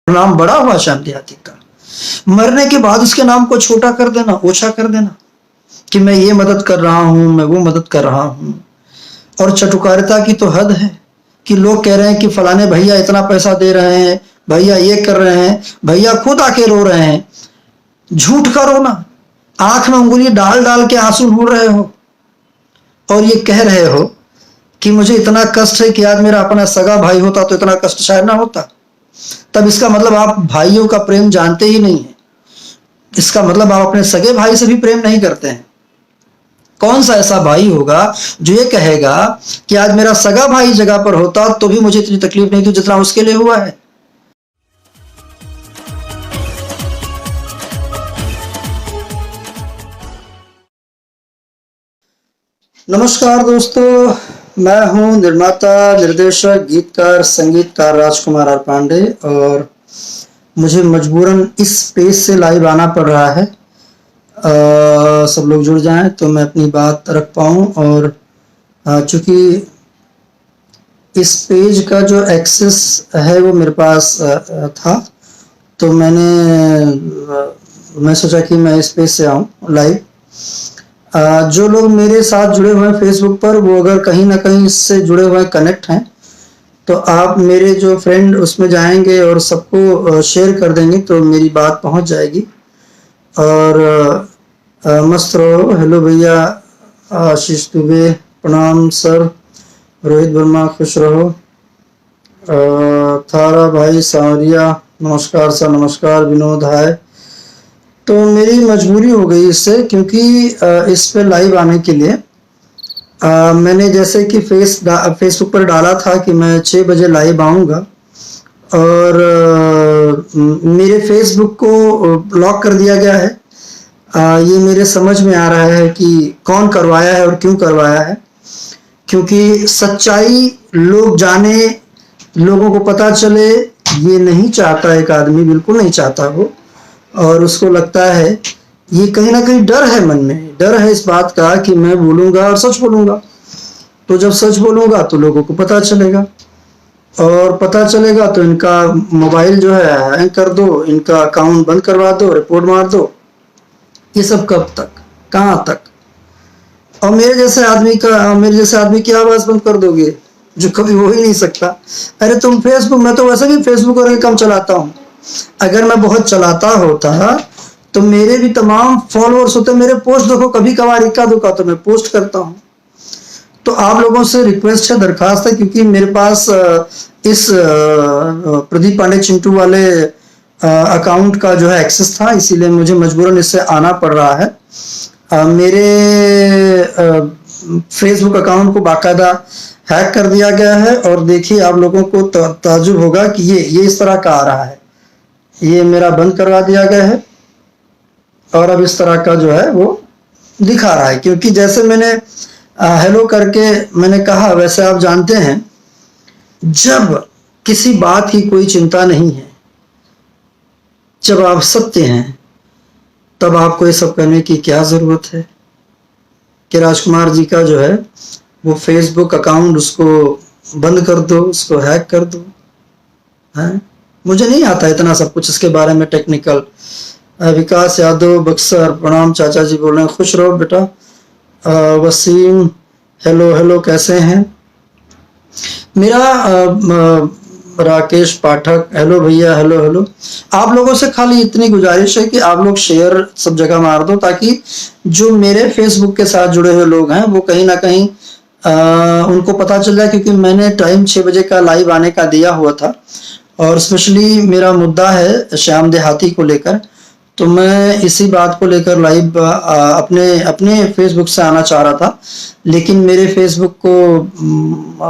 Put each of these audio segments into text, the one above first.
नाम बड़ा हुआ श्याम देहाती का, मरने के बाद उसके नाम को छोटा कर देना, ओछा कर देना कि मैं ये मदद कर रहा हूं, मैं वो मदद कर रहा हूं। और चटुकारिता की तो हद है कि लोग कह रहे हैं कि फलाने भैया इतना पैसा दे रहे हैं, भैया ये कर रहे हैं, भैया खुद आके रो रहे हैं। झूठ का रोना, आंख में उंगली डाल डाल के आंसू ढूंढ रहे हो और ये कह रहे हो कि मुझे इतना कष्ट है कि आज मेरा अपना सगा भाई होता तो इतना कष्ट शायद ना होता। तब इसका मतलब आप भाइयों का प्रेम जानते ही नहीं है। इसका मतलब आप अपने सगे भाई से भी प्रेम नहीं करते हैं। कौन सा ऐसा भाई होगा जो ये कहेगा कि आज मेरा सगा भाई जगह पर होता तो भी मुझे इतनी तकलीफ नहीं थी जितना उसके लिए हुआ है। नमस्कार दोस्तों, मैं हूं निर्माता, निर्देशक, गीतकार, संगीतकार राजकुमार आर पांडे और मुझे मजबूरन इस पेज से लाइव आना पड़ रहा है। सब लोग जुड़ जाएं तो मैं अपनी बात रख पाऊं। और चूंकि इस पेज का जो एक्सेस है वो मेरे पास था, तो मैं सोचा कि मैं इस पेज से आऊं लाइव। जो लोग मेरे साथ जुड़े हुए हैं फेसबुक पर, वो अगर कहीं ना कहीं इससे जुड़े हुए कनेक्ट हैं तो आप मेरे जो फ्रेंड उसमें जाएंगे और सबको शेयर कर देंगे तो मेरी बात पहुंच जाएगी। और मस्त रहो। हेलो भैया आशीष दुबे, प्रणाम सर। रोहित वर्मा, खुश रहो। थारा भाई सांवरिया, नमस्कार सर। नमस्कार विनोद, हाय। तो मेरी मजबूरी हो गई इससे, क्योंकि इस पे लाइव आने के लिए मैंने जैसे कि फेसबुक पर डाला था कि मैं 6 बजे लाइव आऊँगा, और मेरे फेसबुक को ब्लॉक कर दिया गया है। ये मेरे समझ में आ रहा है कि कौन करवाया है और क्यों करवाया है, क्योंकि सच्चाई लोग जाने, लोगों को पता चले, ये नहीं चाहता एक आदमी, बिल्कुल नहीं चाहता वो। और उसको लगता है, ये कहीं ना कहीं डर है, मन में डर है इस बात का कि मैं बोलूंगा और सच बोलूंगा, तो जब सच बोलूंगा तो लोगों को पता चलेगा, और पता चलेगा तो इनका मोबाइल जो है हैंग कर दो, इनका अकाउंट बंद करवा दो, रिपोर्ट मार दो। ये सब कब तक, कहाँ तक? और मेरे जैसे आदमी की आवाज बंद कर दोगे जो कभी हो ही नहीं सकता। अरे तुम फेसबुक, मैं तो वैसे भी फेसबुक और कम चलाता हूँ। अगर मैं बहुत चलाता होता तो मेरे भी तमाम फॉलोअर्स होते। मेरे पोस्ट देखो, कभी कभार इक्का दुक्का तो मैं पोस्ट करता हूँ। तो आप लोगों से रिक्वेस्ट है, दरखास्त है, क्योंकि मेरे पास इस प्रदीप पांडे चिंटू वाले अकाउंट का जो है एक्सेस था, इसीलिए मुझे मजबूरन इससे आना पड़ रहा है। मेरे फेसबुक अकाउंट को बाकायदा हैक कर दिया गया है, और देखिए आप लोगों को ताज्जुब होगा कि ये इस तरह का आ रहा है। ये मेरा बंद करवा दिया गया है और अब इस तरह का जो है वो दिखा रहा है, क्योंकि जैसे मैंने हेलो करके मैंने कहा, वैसे आप जानते हैं जब किसी बात की कोई चिंता नहीं है, जब आप सत्य हैं, तब आपको ये सब करने की क्या जरूरत है कि राजकुमार जी का जो है वो फेसबुक अकाउंट उसको बंद कर दो, उसको हैक कर दो। है, मुझे नहीं आता इतना सब कुछ इसके बारे में टेक्निकल। विकास यादव बक्सर, प्रणाम चाचा जी बोल रहे हैं, खुश रहो बेटा। वसीम, हेलो, कैसे हैं? मेरा राकेश पाठक, हेलो भैया, हेलो। आप लोगों से खाली इतनी गुजारिश है कि आप लोग शेयर सब जगह मार दो, ताकि जो मेरे फेसबुक के साथ जुड़े हुए लोग हैं वो कहीं ना कहीं उनको पता चल जाए, क्योंकि मैंने टाइम 6 बजे का लाइव आने का दिया हुआ था, और स्पेशली मेरा मुद्दा है श्याम देहाती को लेकर। तो मैं इसी बात को लेकर लाइव अपने फेसबुक से आना चाह रहा था, लेकिन मेरे फेसबुक को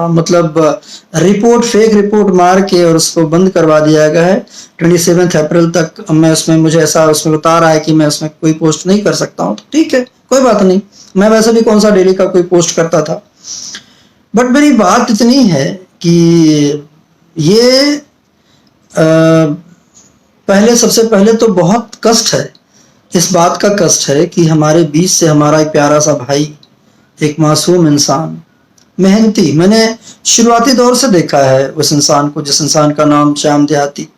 मतलब फेक रिपोर्ट मार के और उसको बंद करवा दिया गया है। 27 अप्रैल तक मैं उसमें, मुझे ऐसा उसमें बता रहा है कि मैं उसमें कोई पोस्ट नहीं कर सकता हूँ। तो ठीक है, कोई बात नहीं, मैं वैसे भी कौन सा डेली का कोई पोस्ट करता था। बट मेरी बात इतनी है कि ये सबसे पहले तो बहुत कष्ट है, इस बात का कष्ट है कि हमारे बीच से हमारा एक प्यारा सा भाई, एक मासूम इंसान, मेहनती, मैंने शुरुआती दौर से देखा है उस इंसान को, जिस इंसान का नाम श्याम देहाती,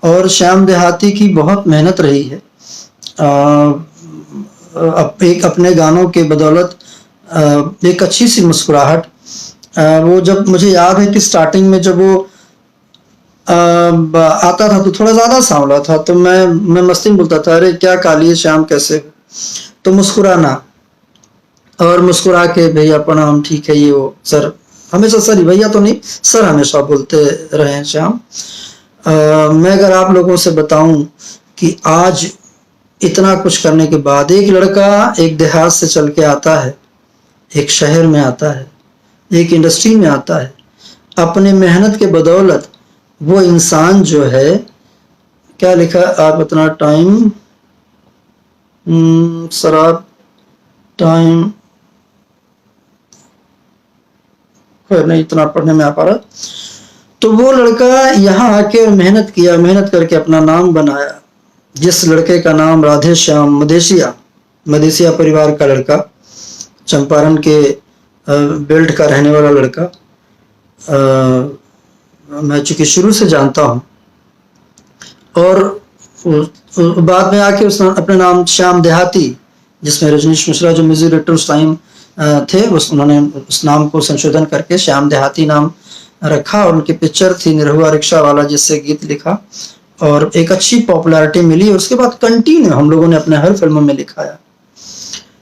और श्याम देहाती की बहुत मेहनत रही है एक अपने गानों के बदौलत, एक अच्छी सी मुस्कुराहट। वो जब मुझे याद है कि स्टार्टिंग में जब वो आता था तो थोड़ा ज़्यादा सांवला था, तो मैं मस्ती में बोलता था, अरे क्या काली है श्याम, कैसे हो? तो मुस्कुराना और मुस्कुरा के भैया प्रणाम, ठीक है ये वो सर, हमेशा सर ही, भैया तो नहीं सर हमेशा बोलते रहे हैं श्याम। मैं अगर आप लोगों से बताऊं कि आज इतना कुछ करने के बाद एक लड़का एक देहात से चल के आता है, एक शहर में आता है, एक इंडस्ट्री में आता है, अपने मेहनत के बदौलत वो इंसान जो है, क्या लिखा आप इतना टाइम, शराब टाइम नहीं इतना पढ़ने में आ पा रहा। तो वो लड़का यहाँ आके मेहनत किया, मेहनत करके अपना नाम बनाया। जिस लड़के का नाम राधे श्याम, मदेशिया परिवार का लड़का, चंपारण के बेल्ट का रहने वाला लड़का, मैं चूंकि शुरू से जानता हूँ, और बाद में आके उसने अपने नाम श्याम देहाती, जिसमें रजनीश मिश्रा जो म्यूजिक डायरेक्टर उस टाइम थे, उन्होंने उस नाम को संशोधन करके श्याम देहाती नाम रखा, और उनकी पिक्चर थी निरहुआ रिक्शा वाला, जिससे गीत लिखा और एक अच्छी पॉपुलैरिटी मिली। और उसके बाद कंटिन्यू हम लोगों ने अपने हर फिल्मों में लिखाया।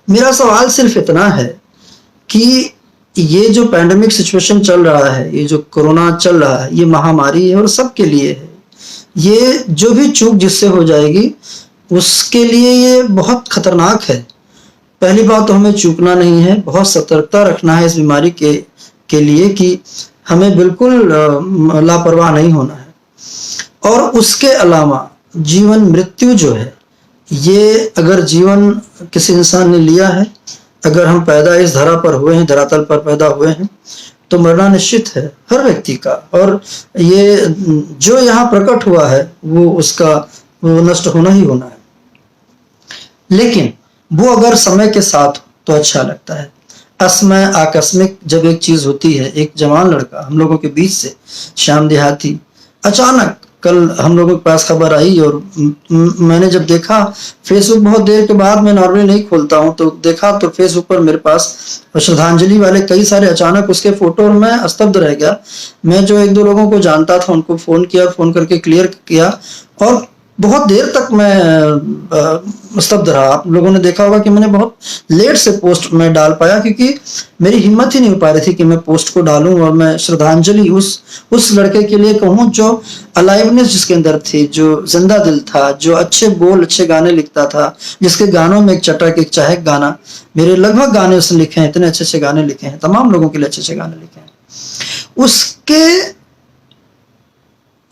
मेरा सवाल सिर्फ इतना है कि ये जो पैंडेमिक सिचुएशन चल रहा है, ये जो कोरोना चल रहा है, ये महामारी है और सबके लिए है। ये जो भी चूक जिससे हो जाएगी उसके लिए ये बहुत खतरनाक है। पहली बात तो हमें चूकना नहीं है, बहुत सतर्कता रखना है इस बीमारी के लिए, कि हमें बिल्कुल लापरवाह नहीं होना है। और उसके अलावा जीवन मृत्यु जो है, ये अगर जीवन किसी इंसान ने लिया है, अगर हम पैदा इस धरा पर हुए हैं, धरातल पर पैदा हुए हैं, तो मरना निश्चित है हर व्यक्ति का। और ये जो यहाँ प्रकट हुआ है वो नष्ट होना ही होना है। लेकिन वो अगर समय के साथ तो अच्छा लगता है। असमय आकस्मिक जब एक चीज होती है, एक जवान लड़का हम लोगों के बीच से, श्याम देहाती, अचानक कल हम लोगों के पास खबर आई, और मैंने जब देखा फेसबुक, बहुत देर के बाद, मैं नॉर्मली नहीं खोलता हूं, तो देखा तो फेसबुक पर मेरे पास श्रद्धांजलि वाले कई सारे अचानक उसके फोटो, और मैं स्तब्ध रह गया। मैं जो एक दो लोगों को जानता था उनको फोन किया, फोन करके क्लियर किया, और बहुत देर तक मैं स्तब्ध रहा। आप लोगों ने देखा होगा कि मैंने बहुत लेट से पोस्ट में डाल पाया, क्योंकि मेरी हिम्मत ही नहीं हो पा रही थी कि मैं पोस्ट को डालूं और मैं श्रद्धांजलि उस लड़के के लिए कहूं जो अलाइवनेस जिसके अंदर थी, जो जिंदा दिल था, जो अच्छे बोल, अच्छे गाने लिखता था, जिसके गानों में एक चटक, एक चाहक गाना, मेरे लगभग गाने उसने लिखे हैं, इतने अच्छे अच्छे गाने लिखे हैं, तमाम लोगों के लिए अच्छे अच्छे गाने लिखे हैं। उसके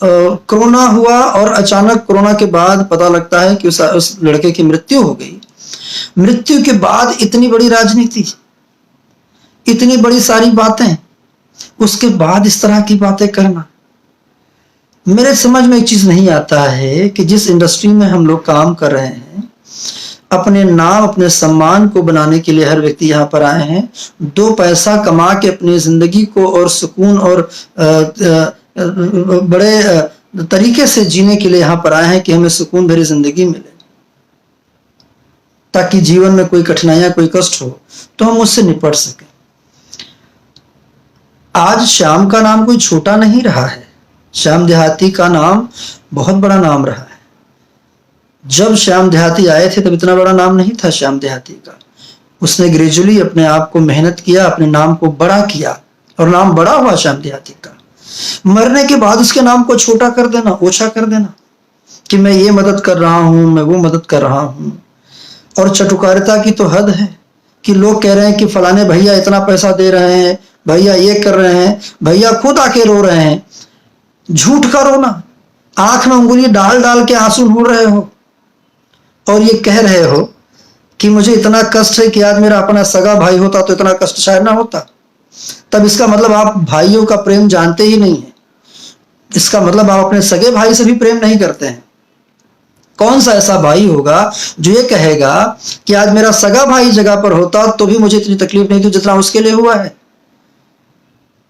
कोरोना हुआ, और अचानक कोरोना के बाद पता लगता है कि उस लड़के की मृत्यु हो गई। मृत्यु के बाद इतनी बड़ी राजनीति, इतनी बड़ी सारी बातें, उसके बाद इस तरह की बातें करना, मेरे समझ में एक चीज नहीं आता है कि जिस इंडस्ट्री में हम लोग काम कर रहे हैं, अपने नाम, अपने सम्मान को बनाने के लिए हर व्यक्ति यहाँ पर आए हैं, 2 पैसा कमा के अपनी जिंदगी को और सुकून और बड़े तरीके से जीने के लिए यहाँ पर आए हैं कि हमें सुकून भरी जिंदगी मिले, ताकि जीवन में कोई कठिनाइयां, कोई कष्ट हो तो हम उससे निपट सके। आज श्याम का नाम कोई छोटा नहीं रहा है, श्याम देहाती का नाम बहुत बड़ा नाम रहा है। जब श्याम देहाती आए थे तब इतना बड़ा नाम नहीं था श्याम देहाती का। उसने ग्रेजुअली अपने आप को मेहनत किया, अपने नाम को बड़ा किया, और नाम बड़ा हुआ श्याम देहाती का। मरने के बाद उसके नाम को छोटा कर देना, ओछा कर देना, कि मैं ये मदद कर रहा हूं, मैं वो मदद कर रहा हूं। और चटुकारिता की तो हद है कि लोग कह रहे हैं कि फलाने भैया इतना पैसा दे रहे हैं, भैया ये कर रहे हैं, भैया खुद आके रो रहे हैं। झूठ का रोना, आंख में उंगली डाल डाल के आंसू ढूंढ रहे हो, और ये कह रहे हो कि मुझे इतना कष्ट है कि आज मेरा अपना सगा भाई होता तो इतना कष्ट शायद ना होता। तब इसका मतलब आप भाइयों का प्रेम जानते ही नहीं है। इसका मतलब आप अपने सगे भाई से भी प्रेम नहीं करते हैं। कौन सा ऐसा भाई होगा जो ये कहेगा कि आज मेरा सगा भाई जगह पर होता तो भी मुझे इतनी तकलीफ नहीं थी जितना उसके लिए हुआ है।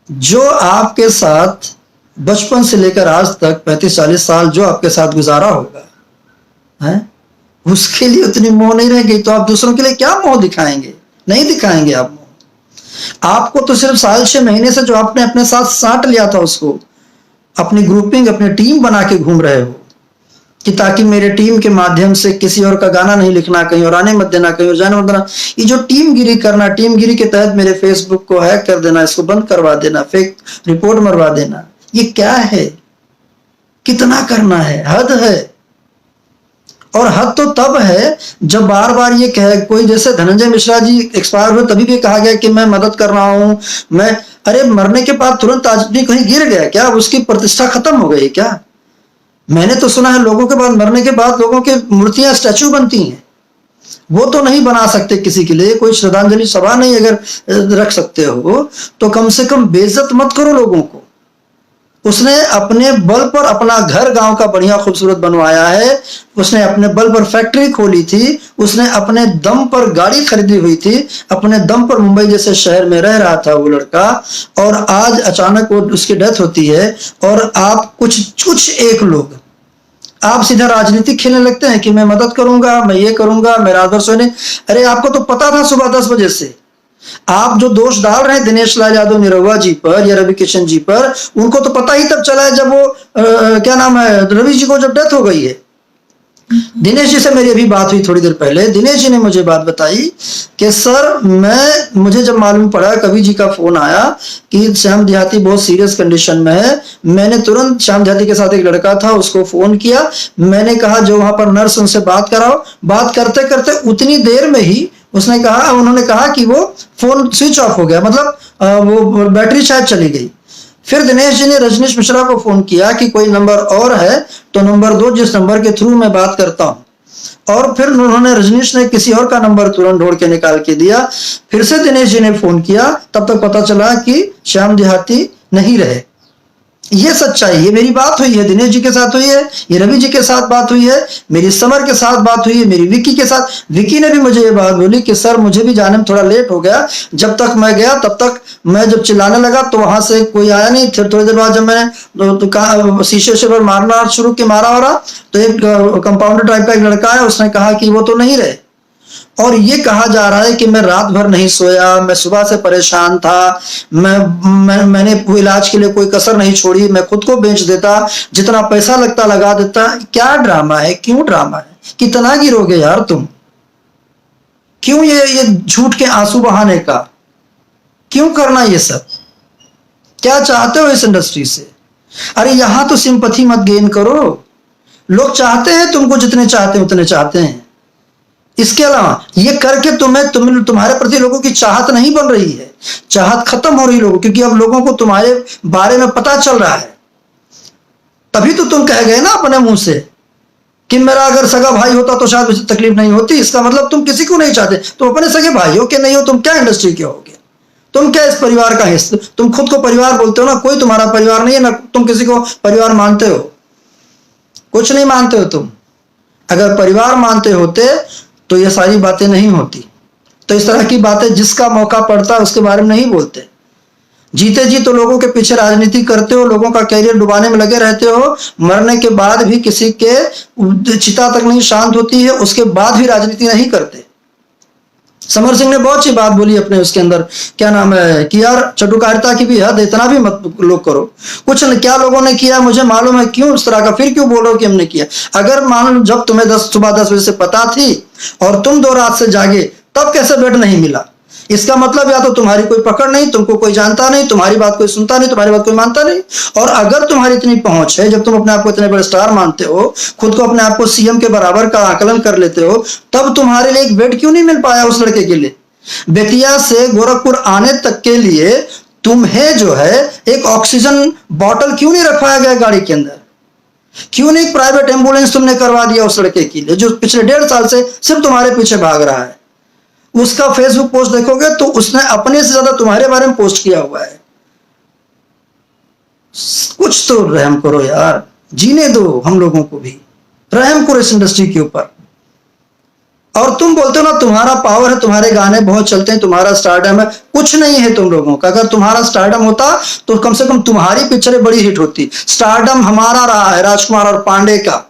जो आपके साथ बचपन से लेकर आज तक 35-40 साल जो आपके साथ गुजारा होगा, है, उसके लिए उतनी मोह नहीं रहेगी, तो आप दूसरों के लिए क्या मोह दिखाएंगे? नहीं दिखाएंगे आप मोह। आपको तो सिर्फ साल 6 महीने से जो आपने अपने साथ साट लिया था, उसको अपनी ग्रुपिंग, अपनी टीम बना के घूम रहे हो कि ताकि मेरे टीम के माध्यम से किसी और का गाना नहीं लिखना, कहीं और आने मत देना, कहीं और जाने मत देना। ये जो टीम गिरी करना, टीम गिरी के तहत मेरे फेसबुक को हैक कर देना, इसको बंद करवा देना, फेक रिपोर्ट मरवा देना, ये क्या है? कितना करना है? हद है। और हद तो तब है जब बार बार ये कहे कोई, जैसे धनंजय मिश्रा जी एक्सपायर हुए तभी भी कहा गया कि मैं मदद कर रहा हूं, मैं, अरे मरने के बाद तुरंत आदमी कहीं गिर गया क्या? उसकी प्रतिष्ठा खत्म हो गई क्या? मैंने तो सुना है लोगों के बाद, मरने के बाद लोगों के मूर्तियां, स्टैचू बनती हैं। वो तो नहीं बना सकते किसी के लिए, कोई श्रद्धांजलि सभा नहीं अगर रख सकते हो तो कम से कम बेइज्जत मत करो लोगों को। उसने अपने बल पर अपना घर गांव का बढ़िया खूबसूरत बनवाया है, उसने अपने बल पर फैक्ट्री खोली थी, उसने अपने दम पर गाड़ी खरीदी हुई थी, अपने दम पर मुंबई जैसे शहर में रह रहा था वो लड़का, और आज अचानक वो उसकी डेथ होती है। और आप कुछ एक लोग आप सीधा राजनीति खेलने लगते हैं कि मैं मदद करूंगा, मैं ये करूंगा, मेरा आदर्श होने। अरे आपको तो पता था सुबह 10 बजे से। आप जो दोष डाल रहे हैं दिनेश लाल यादव निरहुआ जी पर या रवि किशन जी पर, उनको तो पता ही तब चला है जब वो क्या नाम है, रवि जी को जब डेथ हो गई है। दिनेश जी से मेरी अभी बात हुई थोड़ी देर पहले, दिनेश जी ने मुझे बात बताई कि सर मुझे जब मालूम पड़ा, कवि जी का फोन आया कि श्याम देहाती बहुत सीरियस कंडीशन में है, मैंने तुरंत श्याम देहाती के साथ एक लड़का था उसको फोन किया, मैंने कहा जो वहां पर नर्स उनसे बात कराओ। बात करते करते उतनी देर में ही उन्होंने कहा कि वो फोन स्विच ऑफ हो गया, मतलब वो बैटरी शायद चली गई। फिर दिनेश जी ने रजनीश मिश्रा को फोन किया कि कोई नंबर और है तो नंबर दो, जिस नंबर के थ्रू मैं बात करता हूं। और फिर उन्होंने, रजनीश ने किसी और का नंबर तुरंत ढूंढ के निकाल के दिया। फिर से दिनेश जी ने फोन किया, तब तक पता चला कि श्याम देहाती नहीं रहे। ये सच्चाई, ये मेरी बात हुई है, दिनेश जी के साथ हुई है, ये रवि जी के साथ बात हुई है, मेरी समर के साथ बात हुई है, मेरी विक्की के साथ। विक्की ने भी मुझे ये बात बोली कि सर मुझे भी जाने में थोड़ा लेट हो गया, जब तक मैं गया तब तक मैं जब चिल्लाने लगा तो वहां से कोई आया नहीं। फिर थोड़ी देर बाद जब मैंने शीशे से मारना शुरू किया, मारा हो रहा, तो एक कंपाउंडर टाइप का एक लड़का है, उसने कहा कि वो तो नहीं रहे। और ये कहा जा रहा है कि मैं रात भर नहीं सोया, मैं सुबह से परेशान था, मैंने इलाज के लिए कोई कसर नहीं छोड़ी, मैं खुद को बेच देता, जितना पैसा लगता लगा देता। क्या ड्रामा है? क्यों ड्रामा है? कितना गिरोगे यार तुम? क्यों ये झूठ के आंसू बहाने का? क्यों करना ये सब? क्या चाहते हो इस इंडस्ट्री से? अरे यहां तो सिंपैथी मत गेन करो। लोग चाहते हैं तुमको, जितने चाहते हैं उतने चाहते हैं। इसके अलावा ये करके तुम्हारे प्रति लोगों की चाहत नहीं बन रही है, चाहत खत्म हो रही है लोगों, क्योंकि अब लोगों को तुम्हारे बारे में पता चल रहा है। तभी तो तुम कह गए ना अपने मुंह से कि मेरा अगर सगा भाई होता तो शायद मुझे तकलीफ नहीं होती। इसका मतलब तुम किसी को नहीं चाहते। तुम अपने सगे भाई हो कि नहीं हो? तुम क्या इंडस्ट्री के होगे? तुम क्या इस परिवार का हिस्सा? तुम खुद को परिवार बोलते हो ना, कोई तुम्हारा परिवार नहीं है ना, तुम किसी को परिवार मानते हो? कुछ नहीं मानते हो तुम। अगर परिवार मानते होते तो ये सारी बातें नहीं होती। तो इस तरह की बातें जिसका मौका पड़ता है उसके बारे में नहीं बोलते। जीते जी तो लोगों के पीछे राजनीति करते हो, लोगों का कैरियर डुबाने में लगे रहते हो, मरने के बाद भी किसी के चिता तक नहीं शांत होती है, उसके बाद भी राजनीति नहीं करते। समर सिंह ने बहुत अच्छी बात बोली अपने उसके अंदर, क्या नाम है, कि यार चटुकारिता की भी हद, इतना भी मत लोग करो। कुछ क्या लोगों ने किया मुझे मालूम है, क्यों उस तरह का, फिर क्यों बोलो कि हमने किया? अगर मान लो जब तुम्हें सुबह 10 बजे से पता थी और तुम 2 रात से जागे, तब कैसे बेड नहीं मिला? इसका मतलब या तो तुम्हारी कोई पकड़ नहीं, तुमको कोई जानता नहीं, तुम्हारी बात कोई सुनता नहीं, तुम्हारी बात कोई मानता नहीं। और अगर तुम्हारी इतनी पहुंच है, जब तुम अपने आप को इतने बड़े स्टार मानते हो, खुद को अपने आप को सीएम के बराबर का आकलन कर लेते हो, तब तुम्हारे लिए एक बेड क्यों नहीं मिल पाया उस लड़के के लिए? बेतिया से गोरखपुर आने तक के लिए तुम्हें जो है एक ऑक्सीजन बॉटल क्यों नहीं रखवाया गया गाड़ी के अंदर? क्यों नहीं प्राइवेट एम्बुलेंस तुमने करवा दिया उस लड़के के लिए, जो पिछले 1.5 साल से सिर्फ तुम्हारे पीछे भाग रहा है? उसका फेसबुक पोस्ट देखोगे तो उसने अपने से ज्यादा तुम्हारे बारे में पोस्ट किया हुआ है। कुछ तो रहम करो यार, जीने दो हम लोगों को भी, रहम करो इस इंडस्ट्री के ऊपर। और तुम बोलते हो ना तुम्हारा पावर है, तुम्हारे गाने बहुत चलते हैं, तुम्हारा स्टारडम है। कुछ नहीं है तुम लोगों का। अगर तुम्हारा स्टारडम होता तो कम से कम तुम्हारी पिक्चरें बड़ी हिट होती। स्टारडम हमारा रहा है, राजकुमार और पांडे का।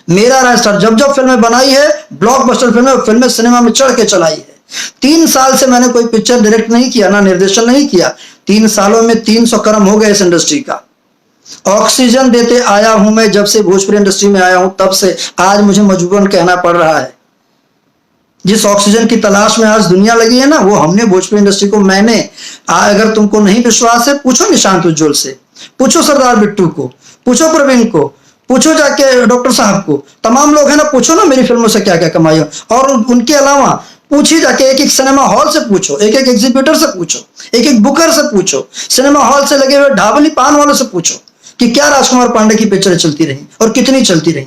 मेरा रहा स्टार। जब जब फिल्में बनाई है, ब्लॉकबस्टर फिल्में सिनेमा में चढ़ के चलाई है। 3 साल से मैंने कोई पिक्चर डायरेक्ट नहीं किया, ना निर्देशन नहीं किया। 3 सालों में 300 कर्म हो गए इस इंडस्ट्री का। ऑक्सीजन देते आया हूं मैं, जब से भोजपुरी इंडस्ट्री में आया हूं तब से। आज मुझे मजबूरन कहना पड़ रहा है, जिस ऑक्सीजन की तलाश में आज दुनिया लगी है ना, वो हमने भोजपुरी इंडस्ट्री को मैंने। अगर तुमको नहीं विश्वास है, पूछो निशांत उज्ज्वल से, पूछो सरदार बिट्टू को, पूछो प्रवीण को, पूछो जाके डॉक्टर साहब को, तमाम लोग हैं ना, पूछो ना मेरी फिल्मों से क्या क्या कमाई हो। और उनके अलावा पूछिए जाके एक एक सिनेमा हॉल से पूछो, एक एक एग्जीबिटर से पूछो, एक एक बुकर से पूछो, सिनेमा हॉल से लगे हुए ढाबली पान वालों से पूछो कि क्या राजकुमार पांडे की पिक्चरें चलती रही और कितनी चलती रही।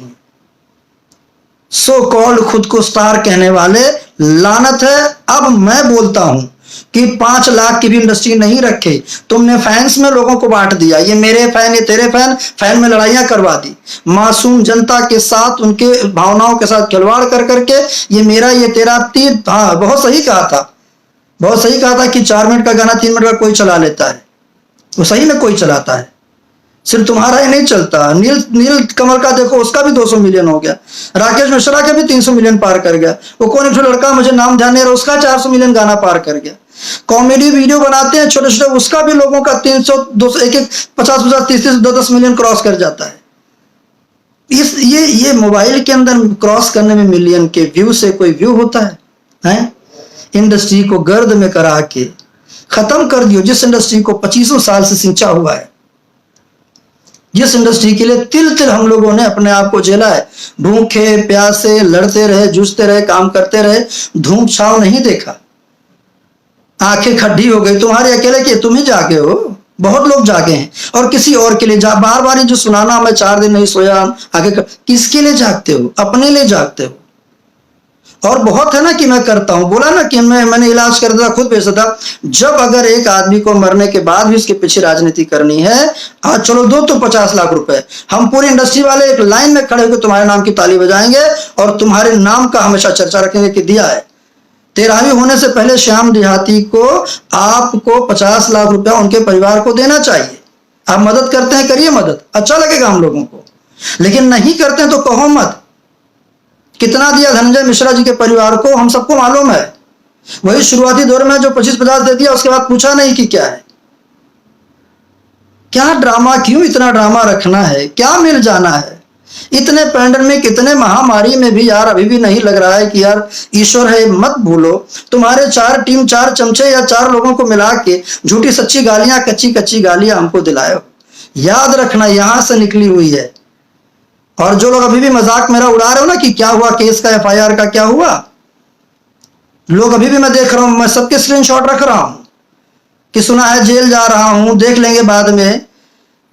सो कॉल्ड खुद को स्टार कहने वाले, लानत है। अब मैं बोलता हूं कि 5 लाख की भी इंडस्ट्री नहीं रखे। तुमने फैंस में लोगों को बांट दिया, ये मेरे फैन, ये तेरे फैन, फैन में लड़ाइयां करवा दी। मासूम जनता के साथ, उनके भावनाओं के साथ खिलवाड़ कर करके, ये मेरा ये तेरा तीर। हाँ, बहुत सही कहा था, बहुत सही कहा था कि 4 मिनट का गाना 3 मिनट का कोई चला लेता है। वो सही में कोई चलाता है, सिर्फ तुम्हारा ही नहीं चलता। नील कमल का देखो, उसका भी 200 मिलियन हो गया। राकेश मिश्रा के भी 300 मिलियन पार कर गया। वो कौन एक लड़का, मुझे नाम ध्यान नहीं रहा, उसका 400 मिलियन गाना पार कर गया। कॉमेडी वीडियो बनाते हैं छोटे छोटे, उसका भी लोगों का 300 200 एक एक 50 30 10 मिलियन क्रॉस कर जाता है। ये मोबाइल के अंदर क्रॉस करने में मिलियन के व्यू से कोई व्यू होता है, हैं? इंडस्ट्री को गर्द में करा के खत्म कर दियो, जिस इंडस्ट्री को 25 साल से सिंचा हुआ है, जिस इंडस्ट्री के लिए तिल तिल हम लोगों ने अपने आप को झेला है। भूखे प्यासे लड़ते रहे, जूझते रहे, काम करते रहे, धूप छाव नहीं देखा। आंखें खड्डी हो गई तुम्हारे अकेले की, तुम ही जागे हो, बहुत लोग जागे हैं। और किसी और के लिए बार बार जो सुनाना, मैं 4 दिन नहीं सोया, आगे किसके लिए जागते हो? अपने लिए जागते हो। और बहुत है ना कि मैं करता हूं, बोला ना कि मैंने इलाज कर दिया, खुद बेचा था। जब अगर एक आदमी को मरने के बाद भी उसके पीछे राजनीति करनी है, आज चलो दो तो 50 लाख रुपए, हम पूरी इंडस्ट्री वाले एक लाइन में खड़े होकर तुम्हारे नाम की ताली बजाएंगे और तुम्हारे नाम का हमेशा चर्चा रखेंगे कि दिया है। 13वीं होने से पहले श्याम देहाती को आपको 50 लाख रुपया उनके परिवार को देना चाहिए। आप मदद करते हैं, करिए मदद, अच्छा लगेगा हम लोगों को। लेकिन नहीं करते हैं तो कहो मत। कितना दिया धनंजय मिश्रा जी के परिवार को, हम सबको मालूम है। वही शुरुआती दौर में जो 25-50 दे दिया, उसके बाद पूछा नहीं कि क्या है, क्या ड्रामा, क्यों इतना ड्रामा रखना है, क्या मिल जाना है। इतने पैंडेमिक, इतने महामारी में भी यार अभी भी नहीं लग रहा है कि यार ईश्वर है। मत भूलो, तुम्हारे 4 टीम 4 चमचे या 4 लोगों को मिला के झूठी सच्ची गालियां, कच्ची कच्ची गालियां हमको दिलाए हो। याद रखना, यहां से निकली हुई है। और जो लोग अभी भी मजाक मेरा उड़ा रहे हो ना कि क्या हुआ केस का, FIR का क्या हुआ, लोग अभी भी मैं देख रहा हूं, मैं सबके स्क्रीनशॉट रख रहा हूं कि सुना है जेल जा रहा हूं, देख लेंगे बाद में।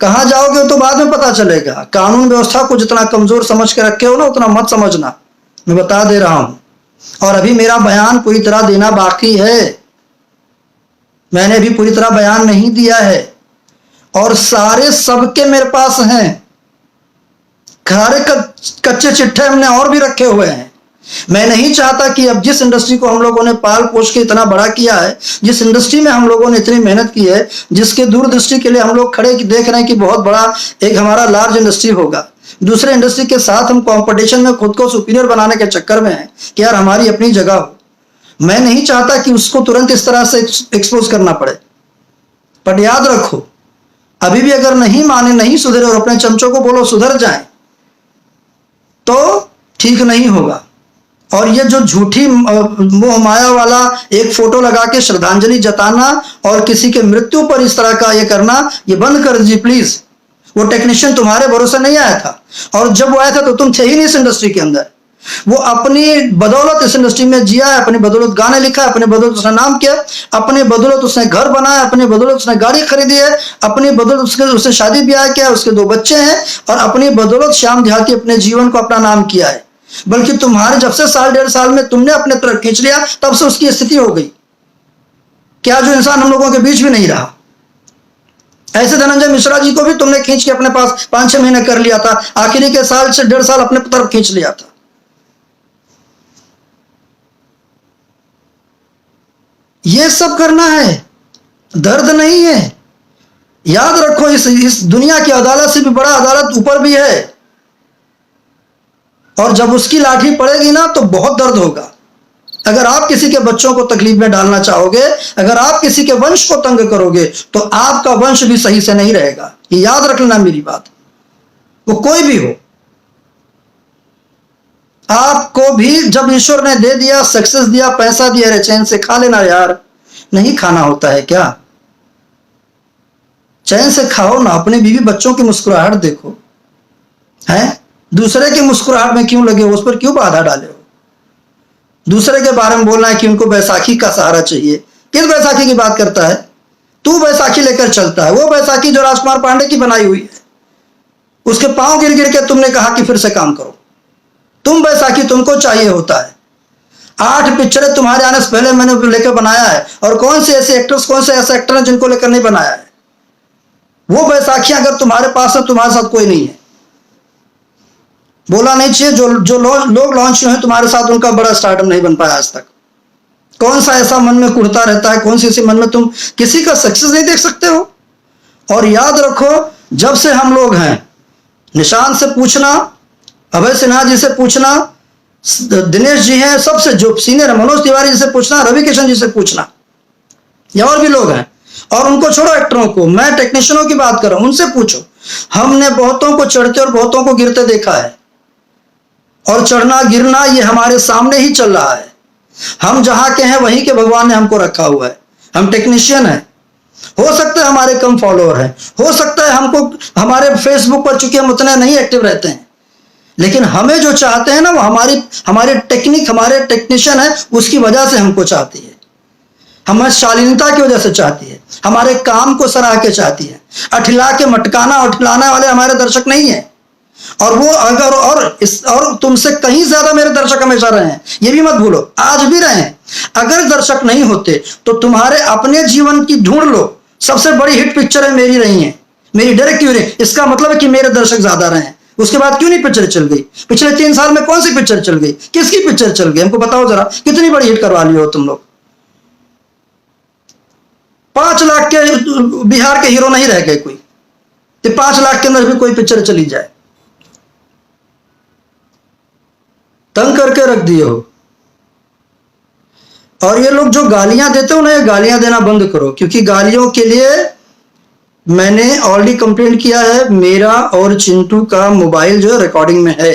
कहां जाओगे तो बाद में पता चलेगा। कानून व्यवस्था को जितना कमजोर समझ के रखे हो ना, उतना मत समझना, मैं बता दे रहा हूं। और अभी मेरा बयान पूरी तरह देना बाकी है, मैंने अभी पूरी तरह बयान नहीं दिया है। और सारे सबके मेरे पास हैं, सारे कच्चे चिट्ठे हमने और भी रखे हुए हैं। मैं नहीं चाहता कि अब जिस इंडस्ट्री को हम लोगों ने पाल पोष के इतना बड़ा किया है, जिस इंडस्ट्री में हम लोगों ने इतनी मेहनत की है, जिसके दूरदृष्टि के लिए हम लोग खड़े देख रहे हैं कि बहुत बड़ा एक हमारा लार्ज इंडस्ट्री होगा, दूसरे इंडस्ट्री के साथ हम कंपटीशन में खुद को सुपीरियर बनाने के चक्कर में हैं कि यार हमारी अपनी जगह हो। मैं नहीं चाहता कि उसको तुरंत इस तरह से एक्सपोज करना पड़े। पर याद रखो, अभी भी अगर नहीं माने, नहीं सुधरे और अपने चमचों को बोलो सुधर जाए, तो ठीक नहीं होगा। और ये जो झूठी मोह माया वाला एक फोटो लगा के श्रद्धांजलि जताना और किसी के मृत्यु पर इस तरह का ये करना, ये बंद कर दीजिए प्लीज। वो टेक्नीशियन तुम्हारे भरोसे नहीं आया था, और जब वो आया था तो तुम थे ही नहीं इस इंडस्ट्री के अंदर। वो अपनी बदौलत इस इंडस्ट्री में जिया है, अपनी बदौलत गाने लिखा है, अपनी बदौलत उसने नाम किया, अपनी बदौलत उसने घर बनाया, अपनी बदौलत उसने गाड़ी खरीदी है, अपनी बदौलत उसने शादी ब्याह किया, उसके 2 बच्चे हैं, और अपनी बदौलत श्याम देहाती अपने जीवन को अपना नाम किया है। बल्कि तुम्हारे जब से 1.5 साल में तुमने अपने तरफ खींच लिया, तब से उसकी स्थिति हो गई क्या, जो इंसान हम लोगों के बीच भी नहीं रहा। ऐसे धनंजय मिश्रा जी को भी तुमने खींच के अपने पास 5-6 महीने कर लिया था, आखिरी के साल से 1.5 साल अपने तरफ खींच लिया था। ये सब करना है, दर्द नहीं है। याद रखो, इस दुनिया की अदालत से भी बड़ा अदालत ऊपर भी है, और जब उसकी लाठी पड़ेगी ना तो बहुत दर्द होगा। अगर आप किसी के बच्चों को तकलीफ में डालना चाहोगे, अगर आप किसी के वंश को तंग करोगे, तो आपका वंश भी सही से नहीं रहेगा। ये याद रख लेना मेरी बात, वो कोई भी हो। आपको भी जब ईश्वर ने दे दिया, सक्सेस दिया, पैसा दिया, रे चैन से खा लेना यार। नहीं खाना होता है क्या? चैन से खाओ ना, अपने बीवी बच्चों की मुस्कुराहट देखो। है दूसरे की मुस्कुराहट में क्यों लगे हो? उस पर क्यों बाधा डाले हो? दूसरे के बारे में बोलना है कि उनको बैसाखी का सहारा चाहिए। किस बैसाखी की बात करता है? तू बैसाखी लेकर चलता है, वो बैसाखी जो राजकुमार पांडे की बनाई हुई है। उसके पांव गिर गिर के तुमने कहा कि फिर से काम करो। तुम बैसाखी तुमको चाहिए होता है। 8 पिक्चरें तुम्हारे आने से पहले मैंने लेकर बनाया है, और कौन से ऐसे एक्टर्स, कौन से ऐसे एक्टर हैं जिनको लेकर नहीं बनाया है? वो बैसाखी अगर तुम्हारे पास है, तुम्हारे साथ कोई नहीं है। बोला नहीं चाहिए, जो लोग लॉन्च हुए हैं तुम्हारे साथ, उनका बड़ा स्टार्टअप नहीं बन पाया आज तक। कौन सा ऐसा मन में कुड़ता रहता है, कौन सी ऐसी मन में तुम किसी का सक्सेस नहीं देख सकते हो? और याद रखो, जब से हम लोग हैं, निशांत से पूछना, अभय सिन्हा जी से पूछना, दिनेश जी हैं, सबसे जो सीनियर है, मनोज तिवारी जी से पूछना, रवि किशन जी से पूछना, या और भी लोग हैं, और उनको छोड़ो, एक्टरों को, मैं टेक्नीशियनों की बात कर रहा हूं, उनसे पूछो। हमने बहुतों को चढ़ते और बहुतों को गिरते देखा है, और चढ़ना गिरना ये हमारे सामने ही चल रहा है। हम जहां के हैं वहीं के भगवान ने हमको रखा हुआ है। हम टेक्नीशियन हैं। हो सकता है हमारे कम फॉलोअर हैं, हो सकता है हमको, हमारे फेसबुक पर चूंकि हम उतने नहीं एक्टिव रहते हैं, लेकिन हमें जो चाहते हैं ना, वो हमारे टेक्निक, हमारे टेक्नीशियन है, उसकी वजह से हमको चाहती है। हमें शालीनता की वजह से चाहती है, हमारे काम को सराह के चाहती है। अठिला के मटकाना और ठिलाने वाले हमारे दर्शक नहीं है। और वो अगर और तुमसे कहीं ज्यादा मेरे दर्शक हमेशा रहे हैं, ये भी मत भूलो, आज भी रहे हैं। अगर दर्शक नहीं होते तो तुम्हारे अपने जीवन की ढूंढ लो, सबसे बड़ी हिट पिक्चर है मेरी रही है, मेरी डायरेक्ट क्यों रही? इसका मतलब है कि मेरे दर्शक ज्यादा रहे हैं। उसके बाद क्यों नहीं पिक्चर चल गई? पिछले 3 साल में कौन सी पिक्चर चल गई? किसकी पिक्चर चल गई? हमको बताओ जरा, कितनी बड़ी हिट करवा ली हो तुम लोग? 5 लाख के बिहार के हीरो नहीं रह गए कोई, 5 लाख के अंदर भी कोई पिक्चर चली जाए। तंग करके रख दिए हो। और ये लोग जो गालियां देते हो ना, ये गालियां देना बंद करो, क्योंकि गालियों के लिए मैंने ऑलरेडी कंप्लेंट किया है। मेरा और चिंटू का मोबाइल जो है रिकॉर्डिंग में है।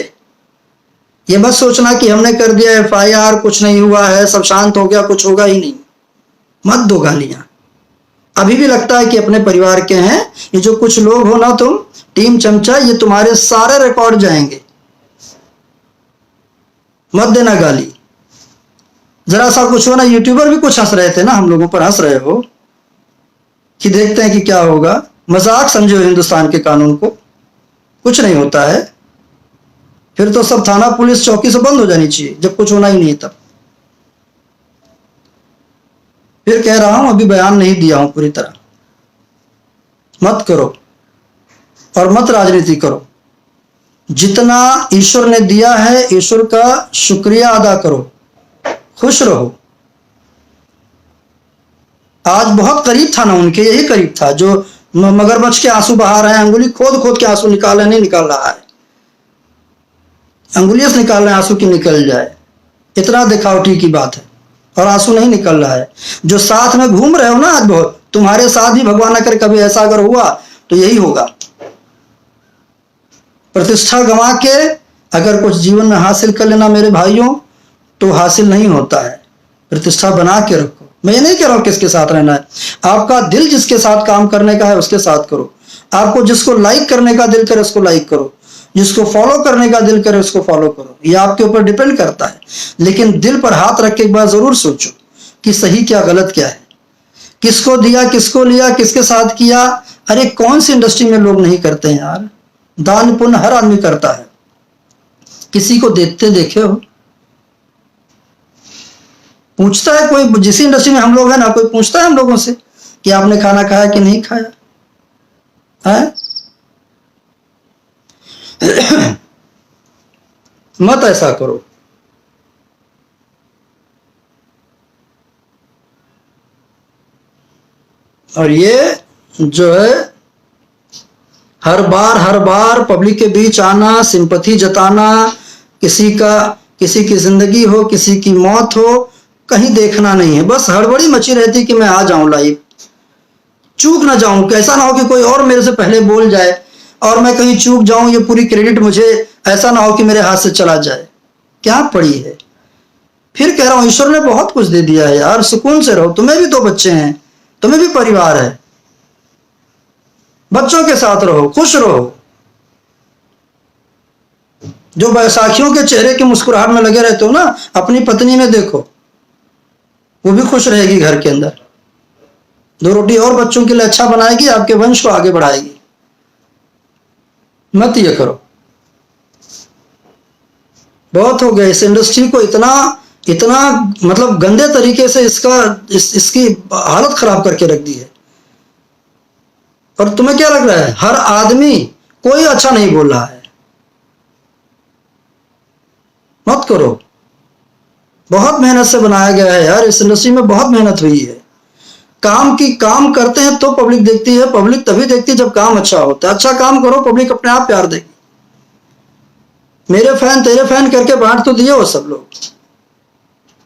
ये मत सोचना कि हमने कर दिया FIR, कुछ नहीं हुआ है, सब शांत हो गया, कुछ होगा ही नहीं। मत दो गालियां। अभी भी लगता है कि अपने परिवार के हैं। ये जो कुछ लोग हो ना, तुम टीम चमचा, ये तुम्हारे सारे रिकॉर्ड जाएंगे। मत देना गाली। जरा सा कुछ हो ना, यूट्यूबर भी कुछ हंस रहे थे ना, हम लोगों पर हंस रहे हो कि देखते हैं कि क्या होगा। मजाक समझो हिंदुस्तान के कानून को, कुछ नहीं होता है। फिर तो सब थाना पुलिस चौकी से बंद हो जानी चाहिए, जब कुछ होना ही नहीं तब। फिर कह रहा हूं, अभी बयान नहीं दिया हूं पूरी तरह। मत करो और मत राजनीति करो। जितना ईश्वर ने दिया है, ईश्वर का शुक्रिया अदा करो, खुश रहो। आज बहुत करीब था ना उनके, यही करीब था जो मगरमच्छ के आंसू बहा रहे हैं, अंगुली खोद खोद के आंसू निकाल रहे, नहीं निकाल रहा है, अंगुलियों से निकाल रहे हैं आंसू की निकल जाए, इतना दिखावटी की बात है, और आंसू नहीं निकल रहा है। जो साथ में घूम रहे हो ना आज, बहुत तुम्हारे साथ भी भगवान न करे कभी ऐसा अगर हुआ तो यही होगा। प्रतिष्ठा गंवा के अगर कुछ जीवन में हासिल कर लेना मेरे भाइयों, तो हासिल नहीं होता है। प्रतिष्ठा बना के रखो। मैं ये नहीं कह रहा हूं किसके साथ रहना है, आपका दिल जिसके साथ काम करने का है उसके साथ करो। आपको जिसको लाइक करने का दिल करे उसको लाइक करो, जिसको फॉलो करने का दिल करे उसको फॉलो करो, ये आपके ऊपर डिपेंड करता है। लेकिन दिल पर हाथ रख के एक बार जरूर सोचो कि सही क्या गलत क्या है, किसको दिया, किसको लिया, किसके साथ किया। अरे कौन सी इंडस्ट्री में लोग नहीं करते हैं यार? दान पुण्य हर आदमी करता है। किसी को देते देखे हो? पूछता है कोई? जिस इंडस्ट्री में हम लोग हैं ना, कोई पूछता है हम लोगों से कि आपने खाना खाया कि नहीं खाया है? मत ऐसा करो। और ये जो है हर बार पब्लिक के बीच आना, सिंपैथी जताना, किसी की जिंदगी हो, किसी की मौत हो, कहीं देखना नहीं है। बस हड़बड़ी मची रहती कि मैं आ जाऊं लाइव, चूक ना जाऊं, कैसा ना हो कि कोई और मेरे से पहले बोल जाए और मैं कहीं चूक जाऊं, ये पूरी क्रेडिट मुझे, ऐसा ना हो कि मेरे हाथ से चला जाए। क्या पड़ी है? फिर कह रहा हूं, ईश्वर ने बहुत कुछ दे दिया है यार, सुकून से रहो। तुम्हें भी 2 बच्चे हैं, तुम्हें भी परिवार है, बच्चों के साथ रहो, खुश रहो। जो बैसाखियों के चेहरे की मुस्कुराहट में लगे रहते हो ना, अपनी पत्नी में देखो, वो भी खुश रहेगी घर के अंदर, 2 रोटी और बच्चों के लिए अच्छा बनाएगी, आपके वंश को आगे बढ़ाएगी। मत ये करो, बहुत हो गया। इस इंडस्ट्री को इतना मतलब गंदे तरीके से इसकी हालत खराब करके रख दी है। और तुम्हें क्या लग रहा है, हर आदमी, कोई अच्छा नहीं बोल रहा है? मत करो, बहुत मेहनत से बनाया गया है यार, इस इंडस्ट्री में बहुत मेहनत हुई है। काम करते हैं तो पब्लिक देखती है, पब्लिक तभी देखती है जब काम अच्छा होता है। अच्छा काम करो, पब्लिक अपने आप प्यार देगी। मेरे फैन तेरे फैन करके बांट तो दिए वो सब लोग,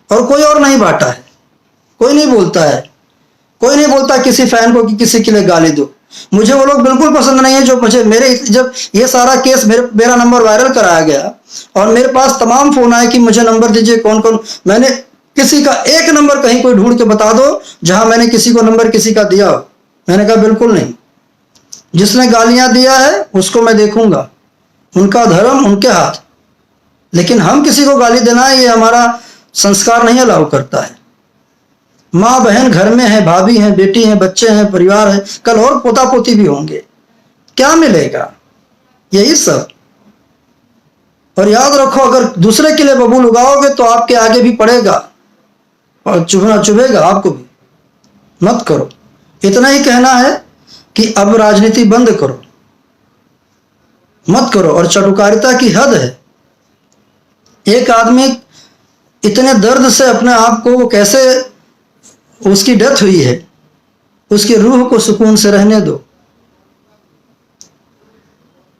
और कोई और नहीं बांटा है। कोई नहीं बोलता किसी फैन को कि किसी के लिए गाली दो। मुझे वो लोग बिल्कुल पसंद नहीं है जो जब ये सारा केस मेरा नंबर वायरल कराया गया और मेरे पास तमाम फोन आए कि मुझे नंबर दीजिए, कौन कौन, मैंने किसी का एक नंबर कहीं कोई ढूंढ के बता दो जहां मैंने किसी को नंबर किसी का दिया हो। मैंने कहा बिल्कुल नहीं, जिसने गालियां दिया है उसको मैं देखूंगा, उनका धर्म उनके हाथ, लेकिन हम किसी को गाली देना ये हमारा संस्कार नहीं अलाउ करता है। माँ बहन घर में है, भाभी है, बेटी है, बच्चे हैं, परिवार है, कल और पोता पोती भी होंगे, क्या मिलेगा? यही सब। और याद रखो, अगर दूसरे के लिए बबूल उगाओगे तो आपके आगे भी पड़ेगा और चुभेगा आपको भी। मत करो। इतना ही कहना है कि अब राजनीति बंद करो, मत करो। और चटुकारिता की हद है। एक आदमी इतने दर्द से अपने आप को, कैसे उसकी डेथ हुई है, उसकी रूह को सुकून से रहने दो।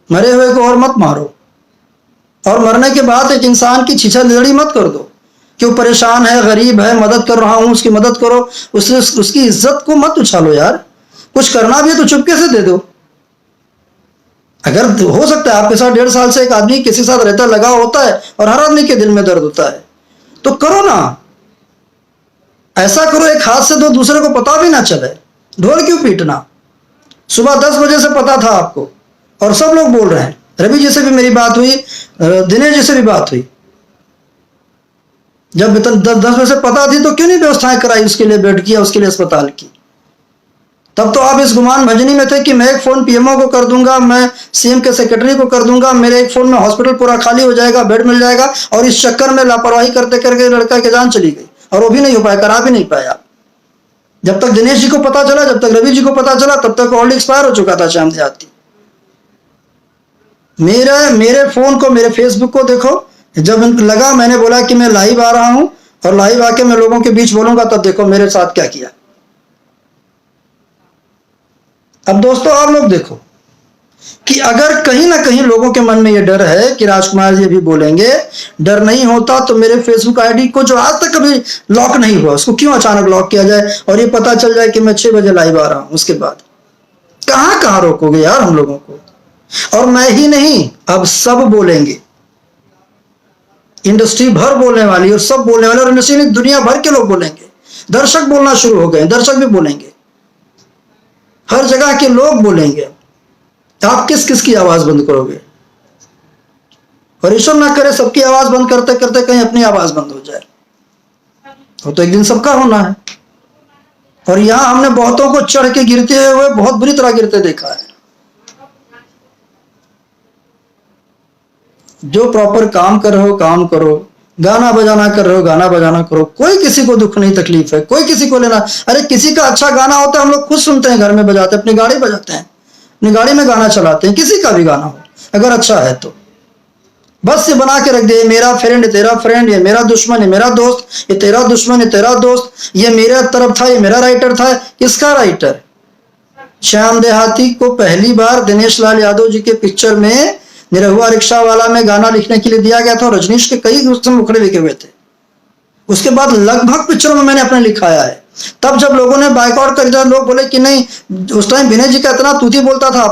मरे हुए को और मत मारो। और मरने के बाद एक इंसान की छीछा-लिदड़ी मत कर दो कि वो परेशान है, गरीब है, मदद कर रहा हूं, उसकी मदद करो। उसकी इज्जत को मत उछालो यार। कुछ करना भी है तो चुपके से दे दो। अगर हो सकता है आपके साथ 1.5 साल से एक आदमी किसी साथ रहता, लगा होता है और हर आदमी के दिल में दर्द होता है, तो करो ना। ऐसा करो, एक हाथ से दो, दूसरे को पता भी ना चले। ढोल क्यों पीटना? सुबह 10 बजे से पता था आपको और सब लोग बोल रहे हैं। रवि जी से भी मेरी बात हुई, दिनेश जी से भी बात हुई। जब 10 बजे से पता थी तो क्यों नहीं व्यवस्थाएं कराई उसके लिए, बेड की या उसके लिए अस्पताल की? तब तो आप इस गुमान भजनी में थे कि मैं एक फोन पीएमओ को कर दूंगा, मैं सीएम के सेक्रेटरी को कर दूंगा, मेरे एक फोन में हॉस्पिटल पूरा खाली हो जाएगा, बेड मिल जाएगा। और इस चक्कर में लापरवाही करते करके लड़का की जान चली गई और वो भी नहीं हो पाया, करा भी नहीं पाया। जब तक दिनेश जी को पता चला, जब तक रवि जी को पता चला, तब तक ऑलरेडी एक्सपायर हो चुका था श्याम देहाती। मेरे फोन को, मेरे फेसबुक को देखो। जब लगा, मैंने बोला कि मैं लाइव आ रहा हूं और लाइव आके मैं लोगों के बीच बोलूंगा, तब देखो मेरे साथ क्या किया। अब दोस्तों आप लोग देखो कि अगर कहीं ना कहीं लोगों के मन में ये डर है कि राजकुमार जी भी बोलेंगे, डर नहीं होता तो मेरे फेसबुक आईडी को, जो आज तक कभी लॉक नहीं हुआ, उसको क्यों अचानक लॉक किया जाए और ये पता चल जाए कि मैं 6 बजे लाइव आ रहा हूं। उसके बाद कहां रोकोगे यार हम लोगों को? और मैं ही नहीं, अब सब बोलेंगे, इंडस्ट्री भर बोलने वाली, और सब बोलने वाले, और इंडस्ट्री में दुनिया भर के लोग बोलेंगे। दर्शक बोलना शुरू हो गए, दर्शक भी बोलेंगे, हर जगह के लोग बोलेंगे। आप किस किस की आवाज बंद करोगे? और ईश्वर ना करे सबकी आवाज बंद करते करते कहीं अपनी आवाज बंद हो जाए। वो तो एक दिन सबका होना है। और यहां हमने बहुतों को चढ़ के गिरते हुए, बहुत बुरी तरह गिरते देखा है। जो प्रॉपर काम कर रहे हो काम करो, गाना बजाना कर रहे हो गाना बजाना करो। कोई किसी को दुख नहीं, तकलीफ है, कोई किसी को लेना। अरे किसी का अच्छा गाना होता है, हम लोग खुद सुनते हैं, घर में बजाते हैं, अपनी गाड़ी बजाते हैं, अपनी गाड़ी में गाना चलाते हैं। किसी का भी गाना हो अगर अच्छा है तो बस ये बना के रख दे, मेरा फ्रेंड तेरा फ्रेंड, ये मेरा दुश्मन है मेरा दोस्त, ये तेरा दुश्मन है तेरा दोस्त, ये मेरा तरफ था, ये मेरा राइटर था। किसका राइटर? श्याम देहाती को पहली बार दिनेश लाल यादव जी के पिक्चर में निरहुआ रिक्शा वाला में गाना लिखने के लिए दिया गया था और रजनीश के कई उसमें मुखड़े लिखे हुए थे। उसके बाद लगभग पिक्चरों में मैंने अपने लिखाया है। तब जब लोगों ने बाइकआउट कर दिया, लोग बोले कि नहीं, उस टाइम विनय जी का इतना तूती बोलता था,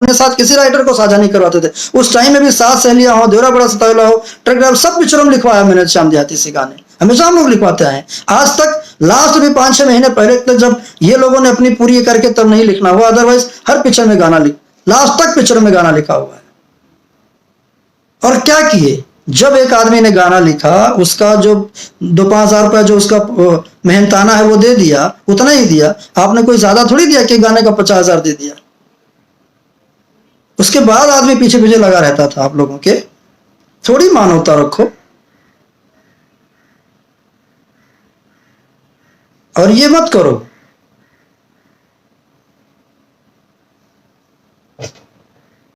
अपने साथ किसी राइटर को साझा नहीं करवाते थे। उस टाइम में भी सात सहेलियां हो, देवरा बड़ा सतावला हो, ट्रक ड्राइवर, सब पिक्चरों में लिखवाया मैंने श्याम देहाती से गाने। हमेशा हम लोग लिखवाते हैं आज तक। लास्ट भी 5-6 महीने पहले तक जब ये लोगों ने अपनी पूरी करके तब नहीं लिखना हुआ, अदरवाइज हर पिक्चर में गाना लास्ट तक पिक्चर में गाना लिखा हुआ है। और क्या किए, जब एक आदमी ने गाना लिखा, उसका जो 2-5 हजार रुपया जो उसका मेहनताना है वो दे दिया, उतना ही दिया। आपने कोई ज्यादा थोड़ी दिया कि गाने का 50 हजार दे दिया। उसके बाद आदमी पीछे पीछे लगा रहता था। आप लोगों के थोड़ी मानवता रखो। और ये मत करो